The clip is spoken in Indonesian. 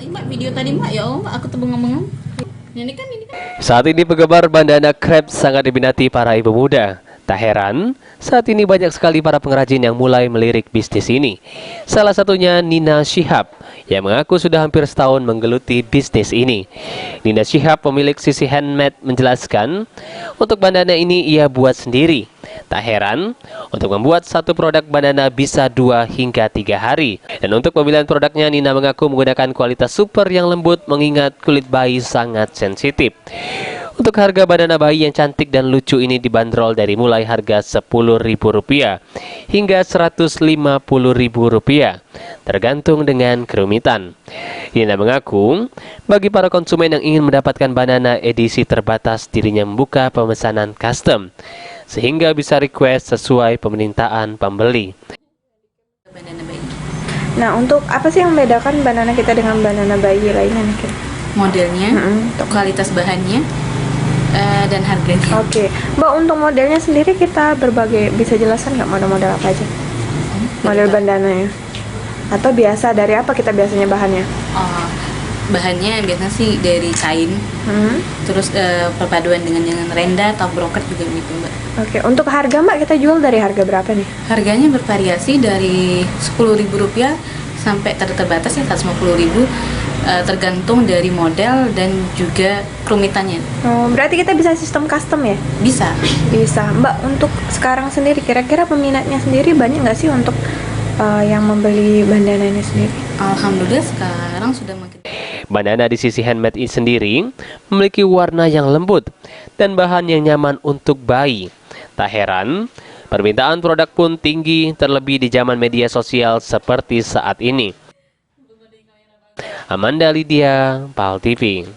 Mbak video tadi Mbak ya Mbak aku tuh bengong-bengong. Ini kan. Saat ini penggemar bandana krep sangat diminati para ibu muda. Tak heran, saat ini banyak sekali para pengrajin yang mulai melirik bisnis ini. Salah satunya Nina Shihab, yang mengaku sudah hampir setahun menggeluti bisnis ini. Nina Shihab, pemilik sisi handmade, menjelaskan, untuk bandana ini ia buat sendiri. Tak heran, untuk membuat satu produk bandana bisa 2 hingga 3 hari. Dan untuk pemilihan produknya, Nina mengaku menggunakan kualitas super yang lembut mengingat kulit bayi sangat sensitif. Untuk harga bandana bayi yang cantik dan lucu ini dibanderol dari mulai harga Rp10.000 hingga Rp150.000, tergantung dengan kerumitan. Nina mengaku, bagi para konsumen yang ingin mendapatkan bandana edisi terbatas, dirinya membuka pemesanan custom, sehingga bisa request sesuai permintaan pembeli. Bandana bayi. Nah, untuk apa sih yang membedakan bandana kita dengan bandana bayi lainnya nih? Modelnya, kualitas bahannya, dan harganya. Oke, Mbak, untuk modelnya sendiri kita bisa jelaskan nggak model-model apa aja? Model bandananya? Atau biasa dari apa kita biasanya bahannya? Bahannya biasanya sih dari kain, terus perpaduan dengan renda atau broker juga gitu Mbak. Oke, untuk harga Mbak kita jual dari harga berapa nih? Harganya bervariasi dari Rp10.000 sampai terbatas ya Rp150.000, tergantung dari model dan juga kerumitannya. Oh, berarti kita bisa sistem custom ya? Bisa. Bisa. Mbak, untuk sekarang sendiri kira-kira peminatnya sendiri banyak nggak sih untuk yang membeli bandana ini sendiri? Alhamdulillah sekarang sudah makin. Bandana di sisi handmade ini sendiri memiliki warna yang lembut dan bahan yang nyaman untuk bayi. Tak heran, permintaan produk pun tinggi, terlebih di zaman media sosial seperti saat ini. Amanda Lydia, PAL TV.